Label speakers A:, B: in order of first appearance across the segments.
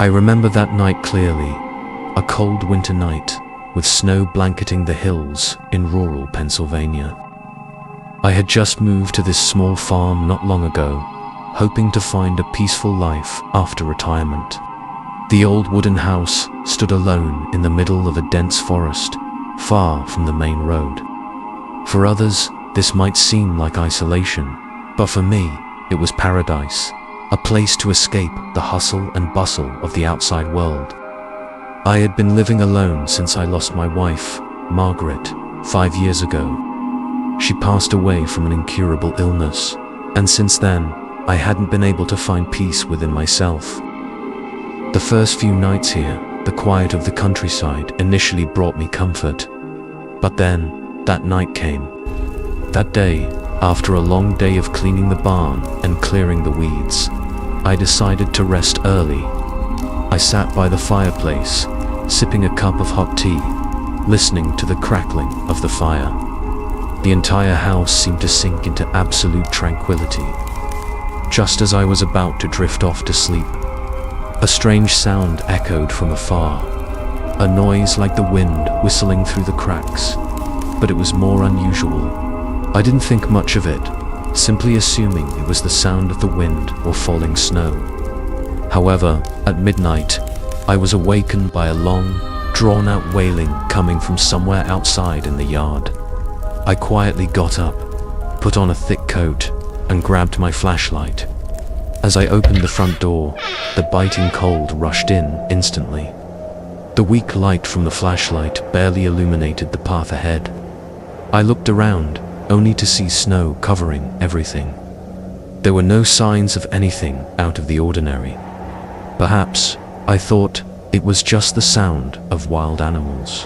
A: I remember that night clearly, a cold winter night with snow blanketing the hills in rural Pennsylvania. I had just moved to this small farm not long ago, hoping to find a peaceful life after retirement. The old wooden house stood alone in the middle of a dense forest, far from the main road. For others, this might seem like isolation, but for me, it was paradise, a place to escape the hustle and bustle of the outside world. I had been living alone since I lost my wife, Margaret, 5 years ago. She passed away from an incurable illness, and since then, I hadn't been able to find peace within myself. The first few nights here, the quiet of the countryside initially brought me comfort. But then, that night came. That day, after a long day of cleaning the barn and clearing the weeds, I decided to rest early. I sat by the fireplace, sipping a cup of hot tea, listening to the crackling of the fire. The entire house seemed to sink into absolute tranquility. Just as I was about to drift off to sleep, a strange sound echoed from afar, a noise like the wind whistling through the cracks, but it was more unusual. I didn't think much of it, simply assuming it was the sound of the wind or falling snow. However, at midnight, I was awakened by a long, drawn-out wailing coming from somewhere outside in the yard. I quietly got up, put on a thick coat, and grabbed my flashlight. As I opened the front door, the biting cold rushed in instantly. The weak light from the flashlight barely illuminated the path ahead. I looked around, only to see snow covering everything. There were no signs of anything out of the ordinary. Perhaps, I thought, it was just the sound of wild animals.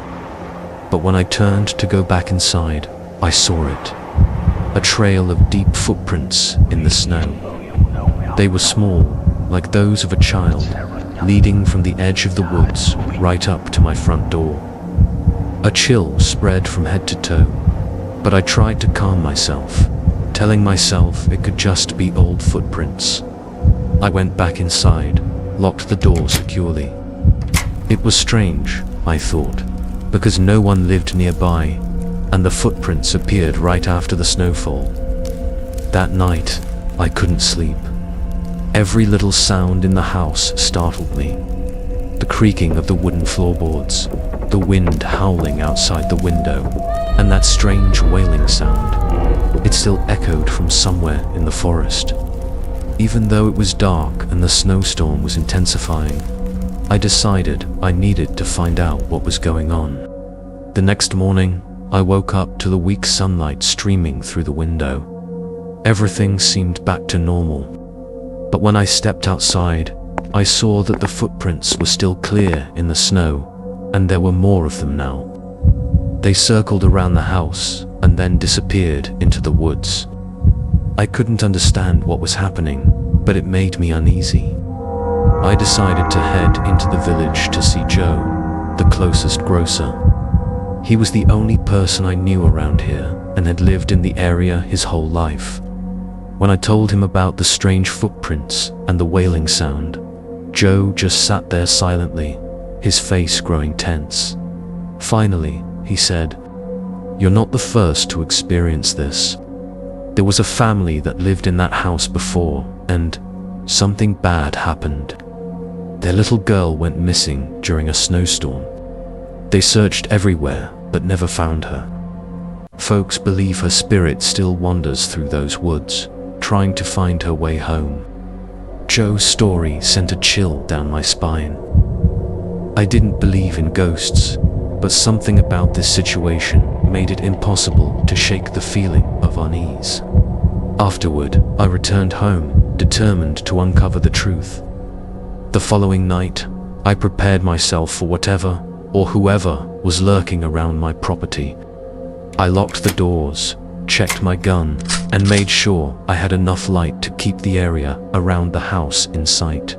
A: But when I turned to go back inside, I saw it. A trail of deep footprints in the snow. They were small, like those of a child, leading from the edge of the woods right up to my front door. A chill spread from head to toe, but I tried to calm myself, telling myself it could just be old footprints. I went back inside, locked the door securely. It was strange, I thought, because no one lived nearby, and the footprints appeared right after the snowfall. That night, I couldn't sleep. Every little sound in the house startled me. The creaking of the wooden floorboards, the wind howling outside the window, and that strange wailing sound. It still echoed from somewhere in the forest. Even though it was dark and the snowstorm was intensifying, I decided I needed to find out what was going on. The next morning, I woke up to the weak sunlight streaming through the window. Everything seemed back to normal. But when I stepped outside, I saw that the footprints were still clear in the snow, and there were more of them now. They circled around the house and then disappeared into the woods. I couldn't understand what was happening, but it made me uneasy. I decided to head into the village to see Joe, the closest grocer. He was the only person I knew around here and had lived in the area his whole life. When I told him about the strange footprints and the wailing sound, Joe just sat there silently, his face growing tense. Finally, he said, "You're not the first to experience this. There was a family that lived in that house before, and something bad happened. Their little girl went missing during a snowstorm. They searched everywhere, but never found her. Folks believe her spirit still wanders through those woods, trying to find her way home." Joe's story sent a chill down my spine. I didn't believe in ghosts, but something about this situation made it impossible to shake the feeling of unease. Afterward, I returned home, determined to uncover the truth. The following night, I prepared myself for whatever or whoever was lurking around my property. I locked the doors, checked my gun, and made sure I had enough light to keep the area around the house in sight.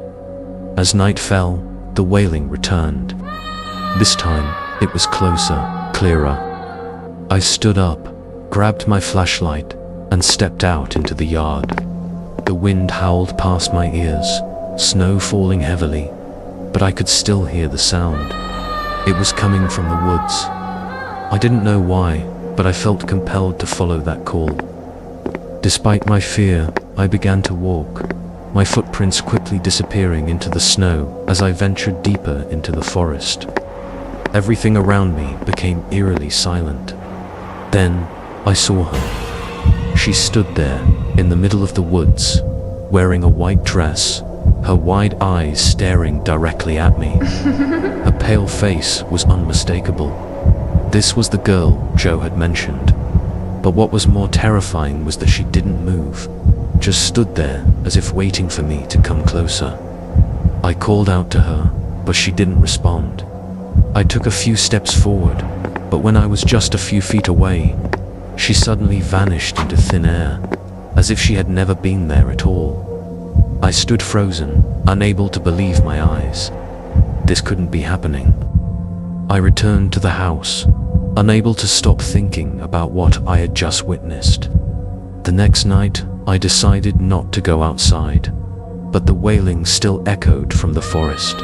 A: As night fell, the wailing returned. This time, it was closer, clearer. I stood up, grabbed my flashlight, and stepped out into the yard. The wind howled past my ears, snow falling heavily. but I could still hear the sound. It was coming from the woods. I didn't know why, but I felt compelled to follow that call. Despite my fear, I began to walk, my footprints quickly disappearing into the snow as I ventured deeper into the forest. Everything around me became eerily silent. Then, I saw her. She stood there, in the middle of the woods, wearing a white dress, her wide eyes staring directly at me. Her pale face was unmistakable. This was the girl Joe had mentioned. But what was more terrifying was that she didn't move, just stood there as if waiting for me to come closer. I called out to her, but she didn't respond. I took a few steps forward, but when I was just a few feet away, she suddenly vanished into thin air, as if she had never been there at all. I stood frozen, unable to believe my eyes. This couldn't be happening. I returned to the house, unable to stop thinking about what I had just witnessed. The next night, I decided not to go outside, but the wailing still echoed from the forest.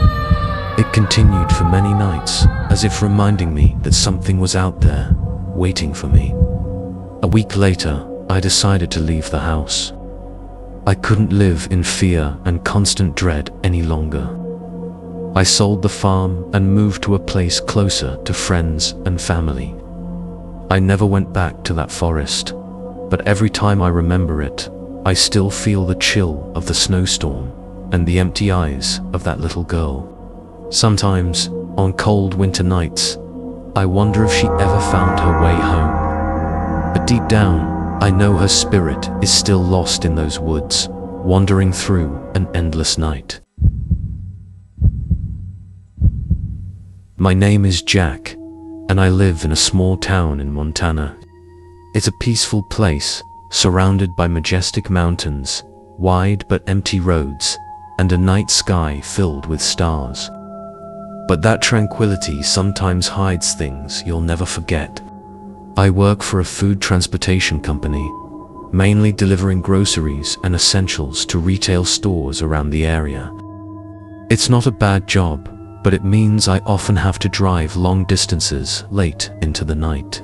A: It continued for many nights, as if reminding me that something was out there, waiting for me. A week later, I decided to leave the house. I couldn't live in fear and constant dread any longer. I sold the farm and moved to a place closer to friends and family. I never went back to that forest, but every time I remember it, I still feel the chill of the snowstorm and the empty eyes of that little girl. Sometimes, on cold winter nights, I wonder if she ever found her way home. But deep down, I know her spirit is still lost in those woods, wandering through an endless night. My name is Jack, and I live in a small town in Montana. It's a peaceful place, surrounded by majestic mountains, wide but empty roads, and a night sky filled with stars. But that tranquility sometimes hides things you'll never forget. I work for a food transportation company, mainly delivering groceries and essentials to retail stores around the area. It's not a bad job, but it means I often have to drive long distances late into the night.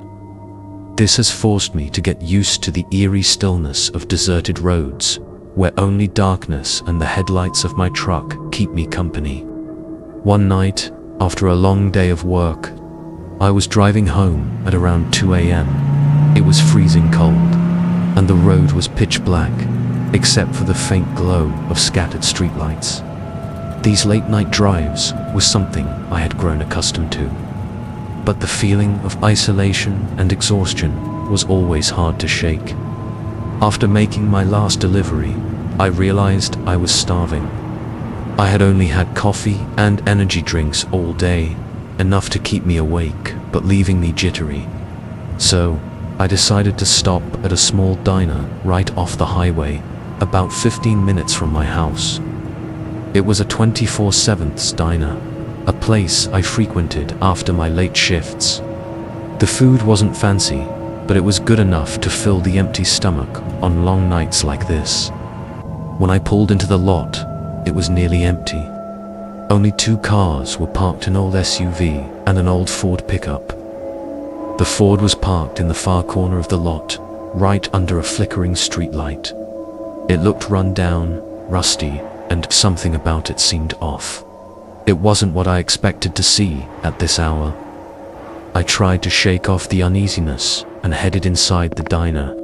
A: This has forced me to get used to the eerie stillness of deserted roads, where only darkness and the headlights of my truck keep me company. One night, after a long day of work, I was driving home at around 2 a.m. It was freezing cold, and the road was pitch black, except for the faint glow of scattered streetlights. These late-night drives was something I had grown accustomed to, but the feeling of isolation and exhaustion was always hard to shake. After making my last delivery, I realized I was starving. I had only had coffee and energy drinks all day, enough to keep me awake, but leaving me jittery. So, I decided to stop at a small diner right off the highway, about 15 minutes from my house. It was a 24/7 diner, a place I frequented after my late shifts. The food wasn't fancy, but it was good enough to fill the empty stomach on long nights like this. When I pulled into the lot, it was nearly empty. Only 2 cars were parked, an old SUV and an old Ford pickup. The Ford was parked in the far corner of the lot, right under a flickering streetlight. It looked run down, rusty, and something about it seemed off. It wasn't what I expected to see at this hour. I tried to shake off the uneasiness and headed inside the diner.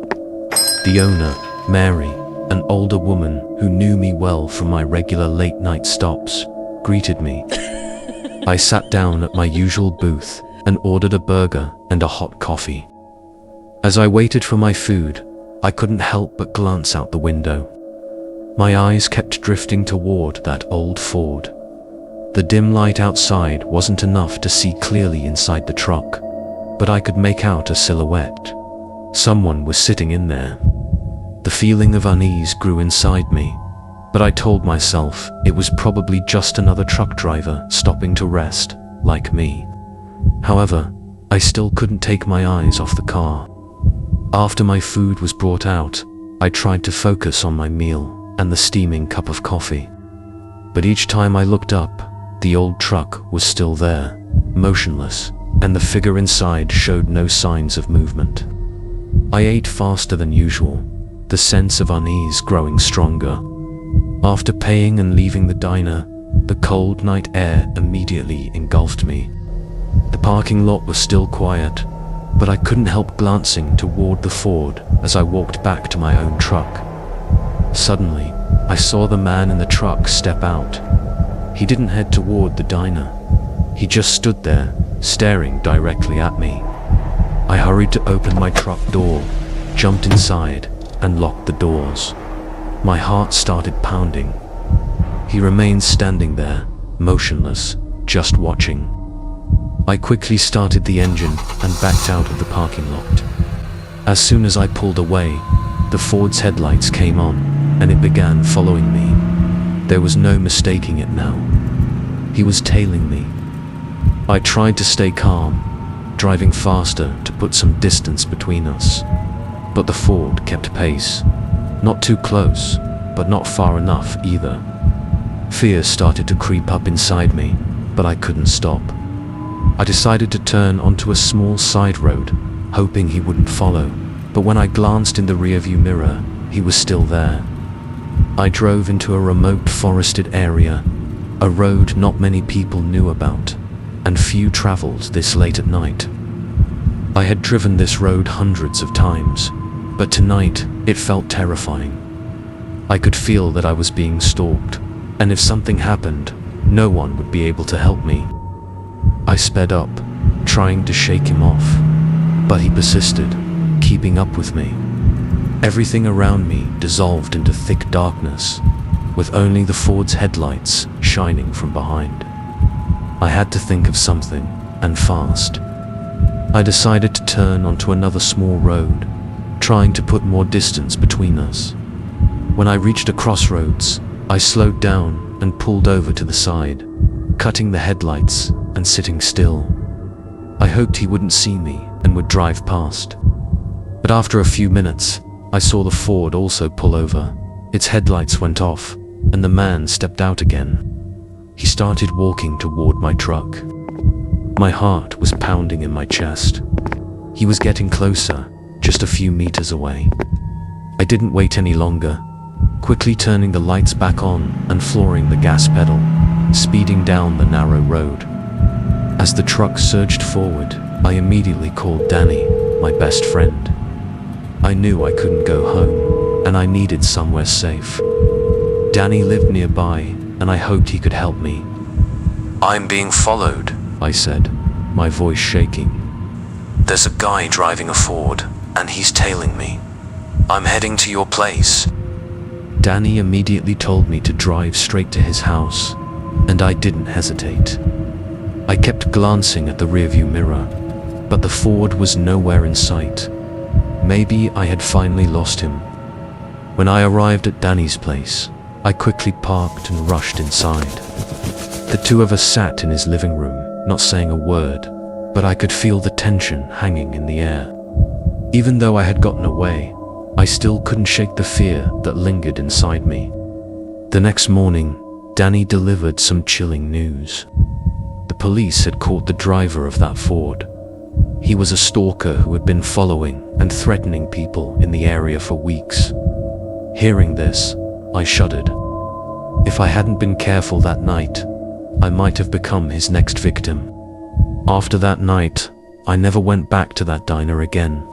A: The owner, Mary, an older woman who knew me well from my regular late-night stops, greeted me. I sat down at my usual booth and ordered a burger and a hot coffee. As I waited for my food, I couldn't help but glance out the window. My eyes kept drifting toward that old Ford. The dim light outside wasn't enough to see clearly inside the truck, but I could make out a silhouette. Someone was sitting in there. The feeling of unease grew inside me, but I told myself it was probably just another truck driver stopping to rest, like me. However, I still couldn't take my eyes off the car. After my food was brought out, I tried to focus on my meal and the steaming cup of coffee. But each time I looked up, The old truck was still there, motionless, and the figure inside showed no signs of movement. I ate faster than usual, the sense of unease growing stronger. After paying and leaving the diner, the cold night air immediately engulfed me. The parking lot was still quiet, but I couldn't help glancing toward the Ford as I walked back to my own truck. Suddenly, I saw the man in the truck step out. He didn't head toward the diner. He just stood there, staring directly at me. I hurried to open my truck door, jumped inside, and locked the doors. My heart started pounding. He remained standing there, motionless, just watching. I quickly started the engine and backed out of the parking lot. As soon as I pulled away, the Ford's headlights came on, and it began following me. There was no mistaking it now. He was tailing me. I tried to stay calm, driving faster to put some distance between us. But the Ford kept pace. Not too close, but not far enough either. Fear started to creep up inside me, but I couldn't stop. I decided to turn onto a small side road, hoping he wouldn't follow, but when I glanced in the rearview mirror, he was still there. I drove into a remote forested area, a road not many people knew about, and few traveled this late at night. I had driven this road hundreds of times, but tonight it felt terrifying. I could feel that I was being stalked, and if something happened, no one would be able to help me. I sped up, trying to shake him off, but he persisted, keeping up with me. Everything around me dissolved into thick darkness, with only the Ford's headlights shining from behind. I had to think of something, and fast. I decided to turn onto another small road, trying to put more distance between us. When I reached a crossroads, I slowed down and pulled over to the side, cutting the headlights and sitting still. I hoped he wouldn't see me and would drive past. But after a few minutes, I saw the Ford also pull over. Its headlights went off, and the man stepped out again. He started walking toward my truck. My heart was pounding in my chest. He was getting closer, just a few meters away. I didn't wait any longer, quickly turning the lights back on and flooring the gas pedal, speeding down the narrow road. As the truck surged forward, I immediately called Danny, my best friend. I knew I couldn't go home, and I needed somewhere safe. Danny lived nearby, and I hoped he could help me. "I'm being followed," I said, my voice shaking. "There's a guy driving a Ford, and he's tailing me. I'm heading to your place." Danny immediately told me to drive straight to his house, and I didn't hesitate. I kept glancing at the rearview mirror, but the Ford was nowhere in sight. Maybe I had finally lost him. When I arrived at Danny's place, I quickly parked and rushed inside. The two of us sat in his living room, not saying a word, but I could feel the tension hanging in the air. Even though I had gotten away, I still couldn't shake the fear that lingered inside me. The next morning, Danny delivered some chilling news. The police had caught the driver of that Ford. He was a stalker who had been following and threatening people in the area for weeks. Hearing this, I shuddered. If I hadn't been careful that night, I might have become his next victim. After that night, I never went back to that diner again.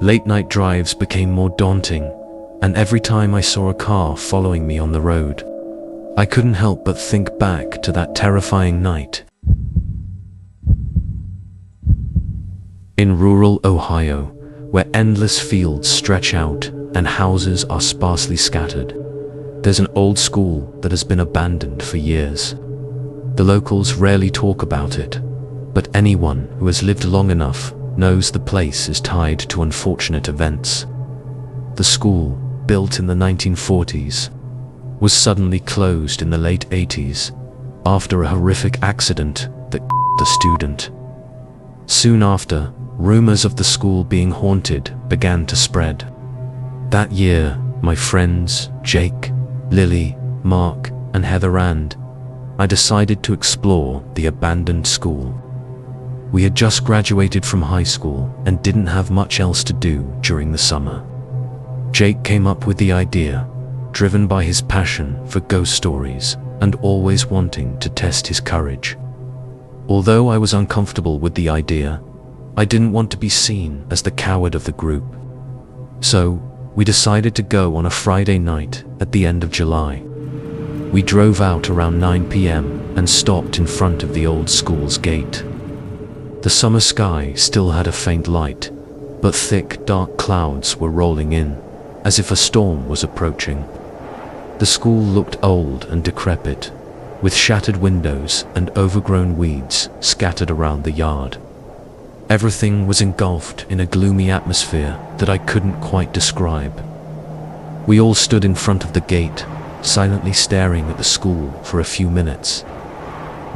A: Late night drives became more daunting, and every time I saw a car following me on the road, I couldn't help but think back to that terrifying night. In rural Ohio, where endless fields stretch out and houses are sparsely scattered, there's an old school that has been abandoned for years. The locals rarely talk about it, but anyone who has lived long enough knows the place is tied to unfortunate events. The school, built in the 1940s, was suddenly closed in the late 80s after a horrific accident that the student. Soon after, rumors of the school being haunted began to spread. That year, my friends, Jake, Lily, Mark, and Heather and I decided to explore the abandoned school. We had just graduated from high school and didn't have much else to do during the summer. Jake came up with the idea, driven by his passion for ghost stories and always wanting to test his courage. Although I was uncomfortable with the idea, I didn't want to be seen as the coward of the group. So, we decided to go on a Friday night at the end of July. We drove out around 9 p.m. and stopped in front of the old school's gate. The summer sky still had a faint light, but thick, dark clouds were rolling in, as if a storm was approaching. The school looked old and decrepit, with shattered windows and overgrown weeds scattered around the yard. Everything was engulfed in a gloomy atmosphere that I couldn't quite describe. We all stood in front of the gate, silently staring at the school for a few minutes.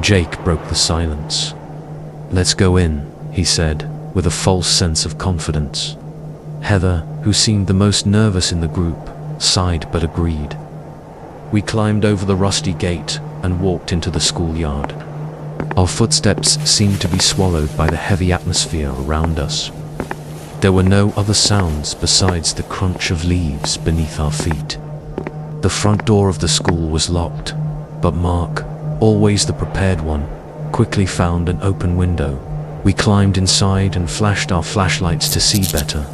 A: Jake broke the silence. "Let's go in," he said, with a false sense of confidence. Heather, who seemed the most nervous in the group, sighed but agreed. We climbed over the rusty gate and walked into the schoolyard. Our footsteps seemed to be swallowed by the heavy atmosphere around us. There were no other sounds besides the crunch of leaves beneath our feet. The front door of the school was locked, but Mark, always the prepared one, quickly found an open window. We climbed inside and flashed our flashlights to see better.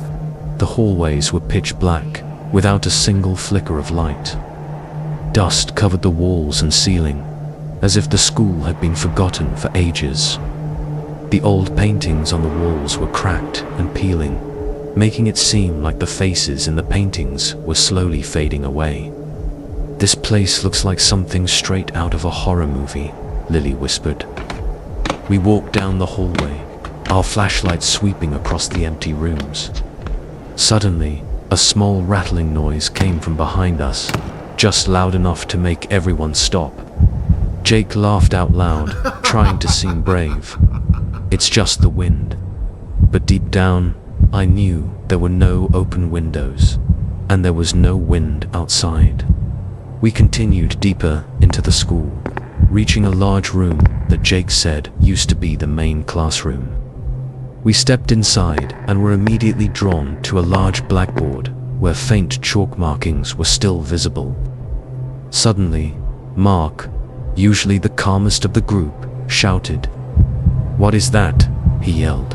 A: The hallways were pitch black, without a single flicker of light. Dust covered the walls and ceiling, as if the school had been forgotten for ages. The old paintings on the walls were cracked and peeling, making it seem like the faces in the paintings were slowly fading away. "This place looks like something straight out of a horror movie," Lily whispered. We walked down the hallway, our flashlights sweeping across the empty rooms. Suddenly, a small rattling noise came from behind us, just loud enough to make everyone stop. Jake laughed out loud, trying to seem brave. "It's just the wind." But deep down, I knew there were no open windows, and there was no wind outside. We continued deeper into the school, reaching a large room that Jake said used to be the main classroom. We stepped inside and were immediately drawn to a large blackboard where faint chalk markings were still visible. Suddenly, Mark, usually the calmest of the group, shouted. "What is that?" he yelled,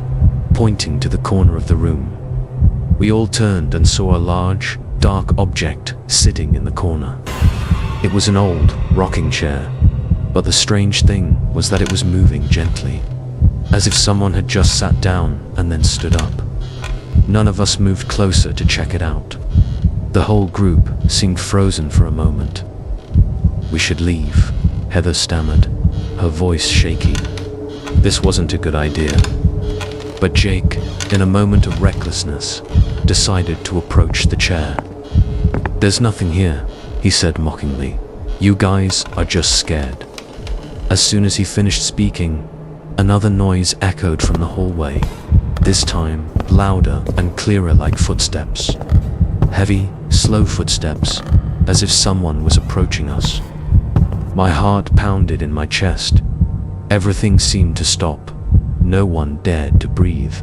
A: pointing to the corner of the room. We all turned and saw a large, dark object sitting in the corner. It was an old, rocking chair, but the strange thing was that it was moving gently, as if someone had just sat down and then stood up. None of us moved closer to check it out. The whole group seemed frozen for a moment. "We should leave," Heather stammered, her voice shaky. This wasn't a good idea. But Jake, in a moment of recklessness, decided to approach the chair. "There's nothing here," he said mockingly. "You guys are just scared." As soon as he finished speaking, another noise echoed from the hallway, this time louder and clearer, like footsteps. Heavy, slow footsteps, as if someone was approaching us. My heart pounded in my chest. Everything seemed to stop. No one dared to breathe.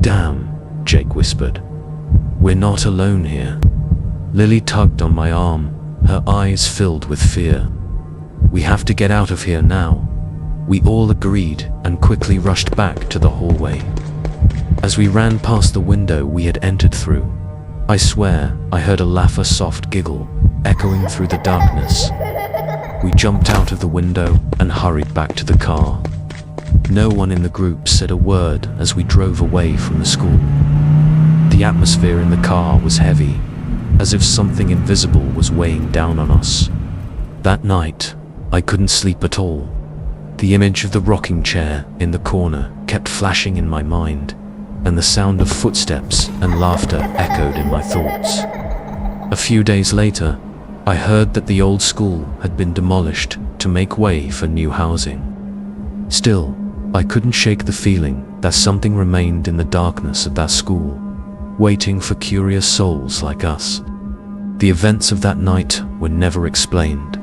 A: "Damn," Jake whispered. "We're not alone here." Lily tugged on my arm, her eyes filled with fear. "We have to get out of here now." We all agreed and quickly rushed back to the hallway. As we ran past the window we had entered through, I swear I heard a laugh, a soft giggle, echoing through the darkness. We jumped out of the window and hurried back to the car. No one in the group said a word as we drove away from the school. The atmosphere in the car was heavy, as if something invisible was weighing down on us. That night, I couldn't sleep at all. The image of the rocking chair in the corner kept flashing in my mind, and the sound of footsteps and laughter echoed in my thoughts. A few days later, I heard that the old school had been demolished to make way for new housing. Still, I couldn't shake the feeling that something remained in the darkness of that school, waiting for curious souls like us. The events of that night were never explained.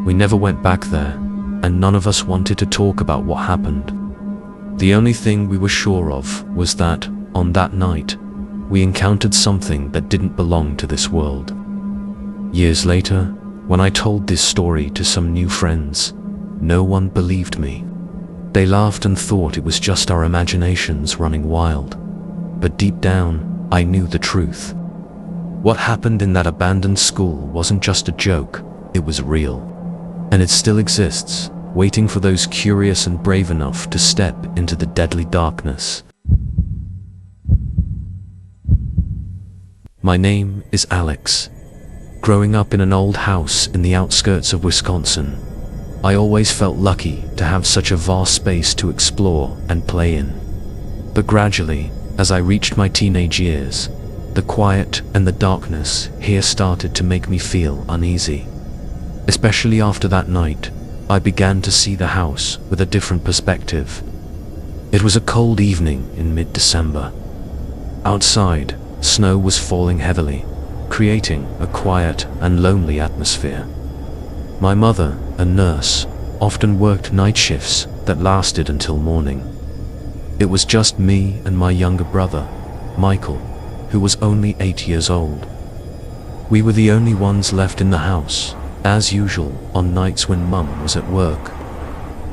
A: We never went back there, and none of us wanted to talk about what happened. The only thing we were sure of was that, on that night, we encountered something that didn't belong to this world. Years later, when I told this story to some new friends, no one believed me. They laughed and thought it was just our imaginations running wild. But deep down, I knew the truth. What happened in that abandoned school wasn't just a joke, it was real. And it still exists, waiting for those curious and brave enough to step into the deadly darkness. My name is Alex. Growing up in an old house in the outskirts of Wisconsin, I always felt lucky to have such a vast space to explore and play in. But gradually, as I reached my teenage years, the quiet and the darkness here started to make me feel uneasy. Especially after that night, I began to see the house with a different perspective. It was a cold evening in mid-December. Outside, snow was falling heavily, creating a quiet and lonely atmosphere. My mother, a nurse, often worked night shifts that lasted until morning. It was just me and my younger brother, Michael, who was only 8 years old. We were the only ones left in the house, as usual on nights when Mum was at work.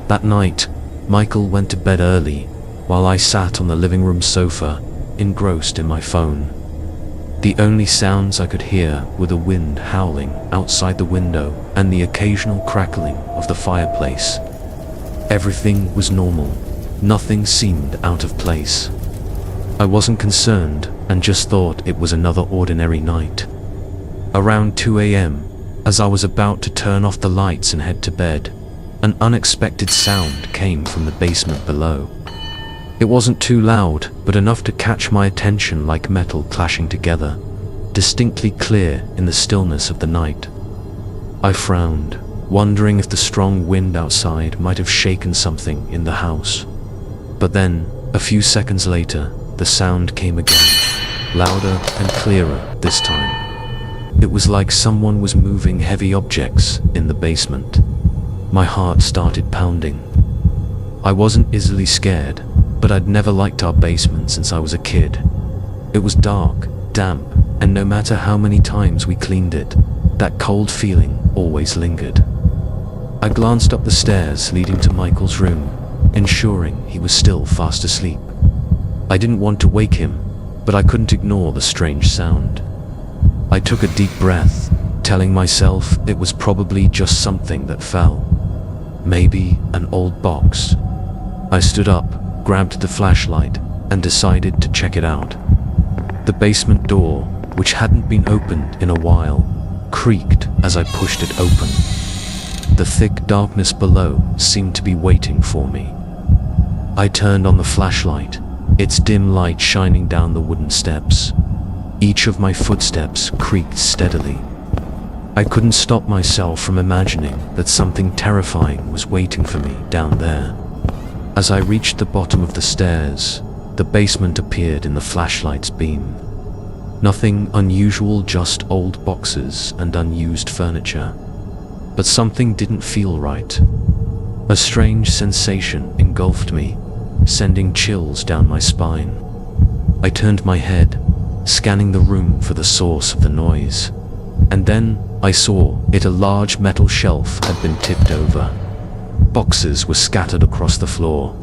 A: That night, Michael went to bed early, while I sat on the living room sofa, engrossed in my phone. The only sounds I could hear were the wind howling outside the window and the occasional crackling of the fireplace. Everything was normal. Nothing seemed out of place. I wasn't concerned and just thought it was another ordinary night. Around 2 a.m., as I was about to turn off the lights and head to bed, an unexpected sound came from the basement below. It wasn't too loud, but enough to catch my attention like metal clashing together, distinctly clear in the stillness of the night. I frowned, wondering if the strong wind outside might have shaken something in the house. But then, a few seconds later, the sound came again, louder and clearer this time. It was like someone was moving heavy objects in the basement. My heart started pounding. I wasn't easily scared, but I'd never liked our basement since I was a kid. It was dark, damp, and no matter how many times we cleaned it, that cold feeling always lingered. I glanced up the stairs leading to Michael's room, ensuring he was still fast asleep. I didn't want to wake him, but I couldn't ignore the strange sound. I took a deep breath, telling myself it was probably just something that fell. Maybe an old box. I stood up, grabbed the flashlight, and decided to check it out. The basement door, which hadn't been opened in a while, creaked as I pushed it open. The thick darkness below seemed to be waiting for me. I turned on the flashlight, its dim light shining down the wooden steps. Each of my footsteps creaked steadily. I couldn't stop myself from imagining that something terrifying was waiting for me down there. As I reached the bottom of the stairs, the basement appeared in the flashlight's beam. Nothing unusual, just old boxes and unused furniture. But something didn't feel right. A strange sensation engulfed me, sending chills down my spine. I turned my head, scanning the room for the source of the noise. And then I saw a large metal shelf had been tipped over. Boxes were scattered across the floor,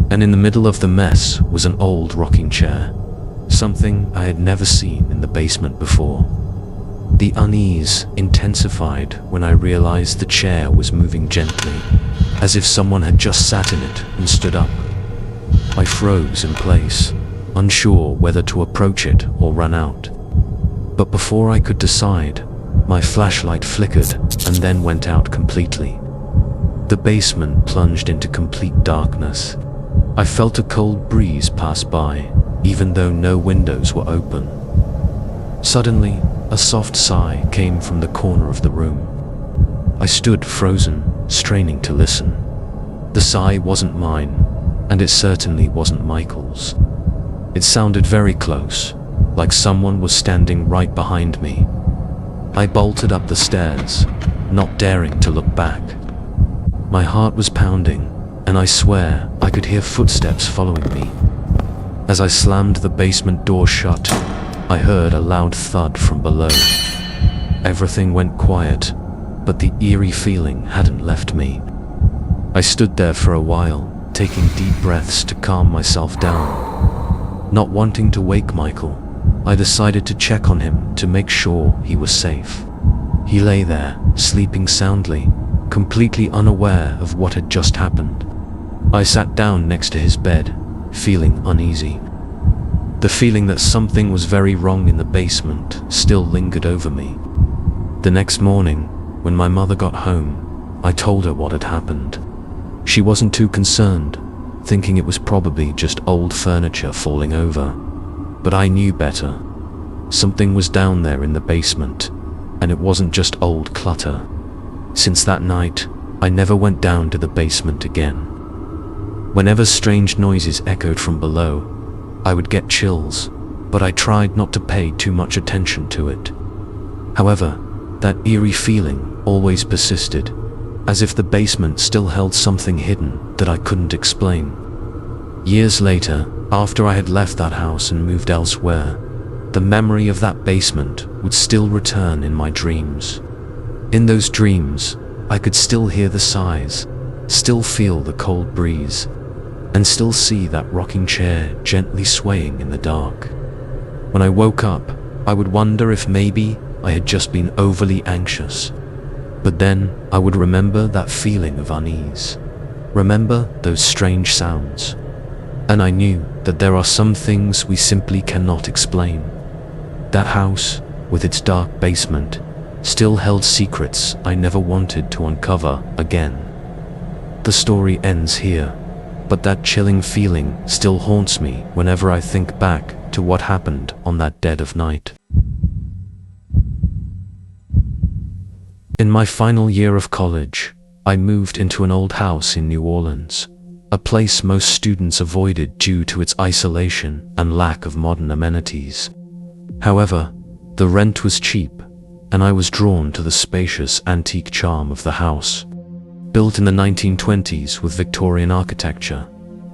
A: and in the middle of the mess was an old rocking chair, something I had never seen in the basement before. The unease intensified when I realized the chair was moving gently, as if someone had just sat in it and stood up. I froze in place, unsure whether to approach it or run out. But before I could decide, my flashlight flickered and then went out completely. The basement plunged into complete darkness. I felt a cold breeze pass by, even though no windows were open. Suddenly, a soft sigh came from the corner of the room. I stood frozen, straining to listen. The sigh wasn't mine, and it certainly wasn't Michael's. It sounded very close, like someone was standing right behind me. I bolted up the stairs, not daring to look back. My heart was pounding, and I swear I could hear footsteps following me. As I slammed the basement door shut, I heard a loud thud from below. Everything went quiet, but the eerie feeling hadn't left me. I stood there for a while, taking deep breaths to calm myself down. Not wanting to wake Michael, I decided to check on him to make sure he was safe. He lay there, sleeping soundly, completely unaware of what had just happened. I sat down next to his bed, feeling uneasy. The feeling that something was very wrong in the basement still lingered over me. The next morning, when my mother got home, I told her what had happened. She wasn't too concerned, thinking it was probably just old furniture falling over. But I knew better. Something was down there in the basement, and it wasn't just old clutter. Since that night, I never went down to the basement again. Whenever strange noises echoed from below, I would get chills, but I tried not to pay too much attention to it. However, that eerie feeling always persisted, as if the basement still held something hidden that I couldn't explain. Years later, after I had left that house and moved elsewhere, the memory of that basement would still return in my dreams. In those dreams, I could still hear the sighs, still feel the cold breeze, and still see that rocking chair gently swaying in the dark. When I woke up, I would wonder if maybe I had just been overly anxious. But then I would remember that feeling of unease, remember those strange sounds. And I knew that there are some things we simply cannot explain. That house, with its dark basement, still held secrets I never wanted to uncover again. The story ends here, but that chilling feeling still haunts me whenever I think back to what happened on that dead of night. In my final year of college, I moved into an old house in New Orleans, a place most students avoided due to its isolation and lack of modern amenities. However, the rent was cheap, and I was drawn to the spacious antique charm of the house. Built in the 1920s with Victorian architecture,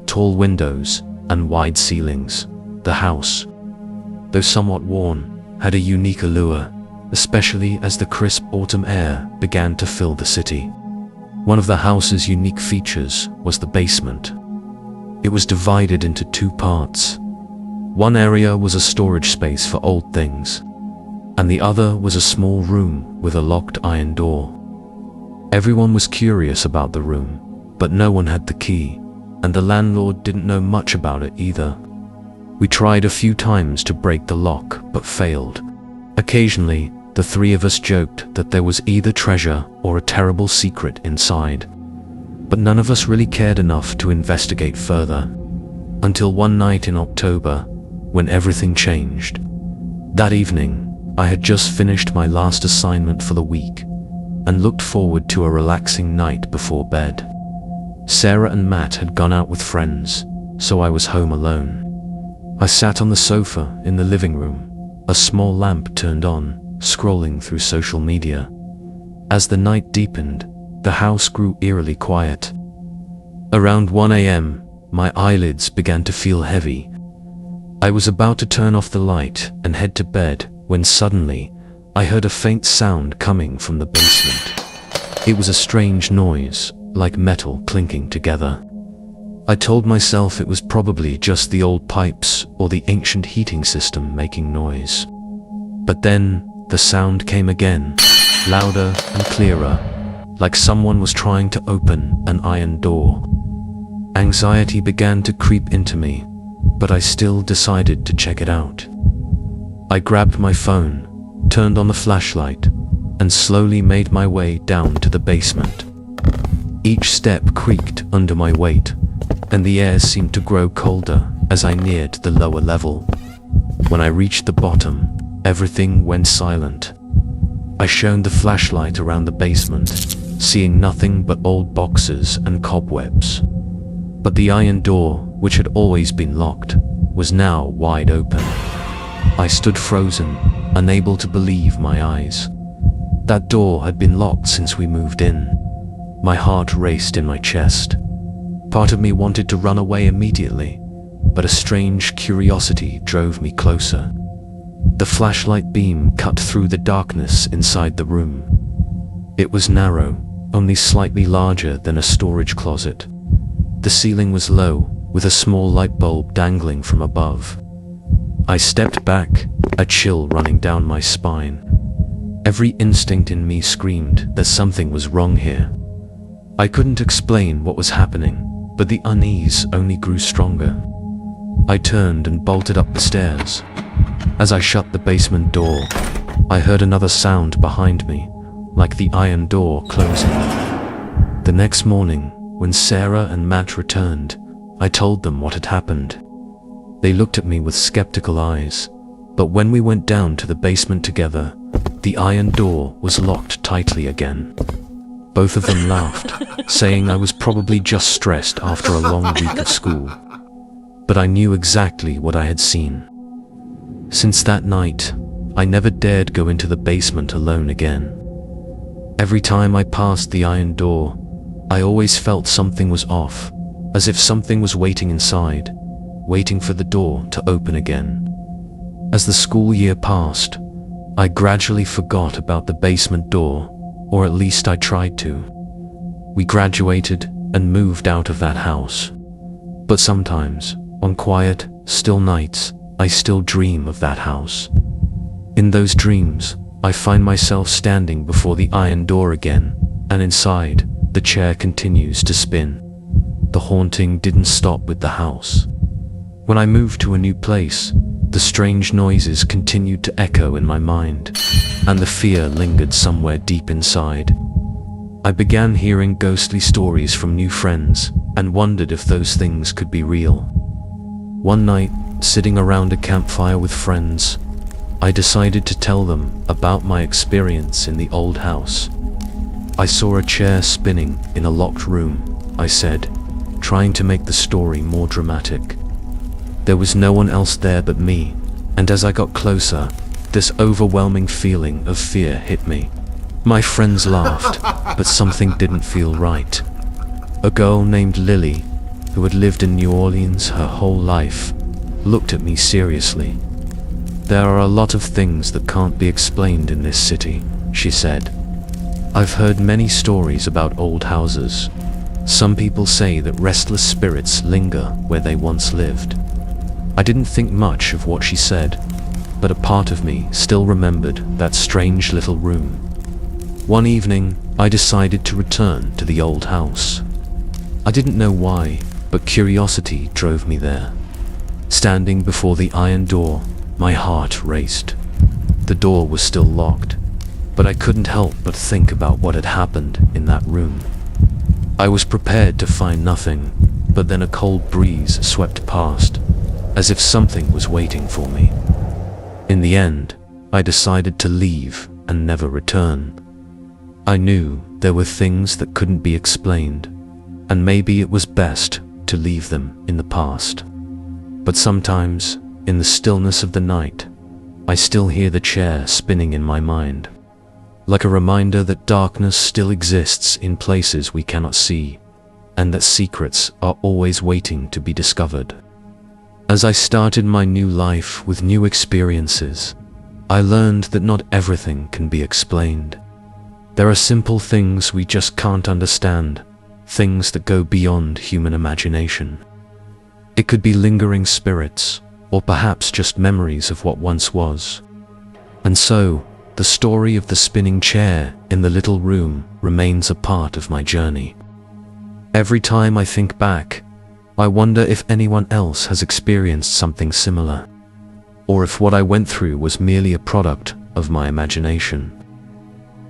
A: tall windows, and wide ceilings, the house, though somewhat worn, had a unique allure, especially as the crisp autumn air began to fill the city. One of the house's unique features was the basement. It was divided into two parts. One area was a storage space for old things, and the other was a small room with a locked iron door. Everyone was curious about the room, but no one had the key, and the landlord didn't know much about it either. We tried a few times to break the lock, but failed. Occasionally, the three of us joked that there was either treasure or a terrible secret inside, but none of us really cared enough to investigate further, until one night in October, when everything changed. That evening, I had just finished my last assignment for the week, and looked forward to a relaxing night before bed. Sarah and Matt had gone out with friends, so I was home alone. I sat on the sofa in the living room, a small lamp turned on, scrolling through social media. As the night deepened, the house grew eerily quiet. Around 1 a.m., my eyelids began to feel heavy. I was about to turn off the light and head to bed when suddenly, I heard a faint sound coming from the basement. It was a strange noise, like metal clinking together. I told myself it was probably just the old pipes or the ancient heating system making noise. But then, the sound came again, louder and clearer, like someone was trying to open an iron door. Anxiety began to creep into me, but I still decided to check it out. I grabbed my phone, turned on the flashlight, and slowly made my way down to the basement. Each step creaked under my weight, and the air seemed to grow colder as I neared the lower level. When I reached the bottom, everything went silent. I shone the flashlight around the basement, seeing nothing but old boxes and cobwebs. But the iron door, which had always been locked, was now wide open. I stood frozen, unable to believe my eyes. That door had been locked since we moved in. My heart raced in my chest. Part of me wanted to run away immediately, but a strange curiosity drove me closer. The flashlight beam cut through the darkness inside the room. It was narrow, only slightly larger than a storage closet. The ceiling was low, with a small light bulb dangling from above. I stepped back, a chill running down my spine. Every instinct in me screamed that something was wrong here. I couldn't explain what was happening, but the unease only grew stronger. I turned and bolted up the stairs. As I shut the basement door, I heard another sound behind me, like the iron door closing. The next morning, when Sarah and Matt returned, I told them what had happened. They looked at me with skeptical eyes, but when we went down to the basement together, the iron door was locked tightly again. Both of them laughed, saying I was probably just stressed after a long week of school. But I knew exactly what I had seen. Since that night, I never dared go into the basement alone again. Every time I passed the iron door, I always felt something was off, as if something was waiting inside, waiting for the door to open again. As the school year passed, I gradually forgot about the basement door, or at least I tried to. We graduated and moved out of that house. But sometimes, on quiet, still nights, I still dream of that house. In those dreams, I find myself standing before the iron door again, and inside, the chair continues to spin. The haunting didn't stop with the house. When I moved to a new place, the strange noises continued to echo in my mind, and the fear lingered somewhere deep inside. I began hearing ghostly stories from new friends, and wondered if those things could be real. One night, sitting around a campfire with friends, I decided to tell them about my experience in the old house. I saw a chair spinning in a locked room, I said, trying to make the story more dramatic. There was no one else there but me, and as I got closer, this overwhelming feeling of fear hit me. My friends laughed, but something didn't feel right. A girl named Lily, who had lived in New Orleans her whole life, looked at me seriously. "There are a lot of things that can't be explained in this city," she said. "I've heard many stories about old houses. Some people say that restless spirits linger where they once lived." I didn't think much of what she said, but a part of me still remembered that strange little room. One evening, I decided to return to the old house. I didn't know why, but curiosity drove me there. Standing before the iron door, my heart raced. The door was still locked, but I couldn't help but think about what had happened in that room. I was prepared to find nothing, but then a cold breeze swept past, as if something was waiting for me. In the end, I decided to leave and never return. I knew there were things that couldn't be explained, and maybe it was best to leave them in the past. But sometimes, in the stillness of the night, I still hear the chair spinning in my mind, like a reminder that darkness still exists in places we cannot see, and that secrets are always waiting to be discovered. As I started my new life with new experiences, I learned that not everything can be explained. There are simple things we just can't understand, things that go beyond human imagination. It could be lingering spirits, or perhaps just memories of what once was. And so, the story of the spinning chair in the little room remains a part of my journey. Every time I think back, I wonder if anyone else has experienced something similar, or if what I went through was merely a product of my imagination.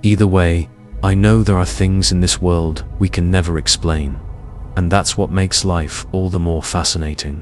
A: Either way, I know there are things in this world we can never explain, and that's what makes life all the more fascinating.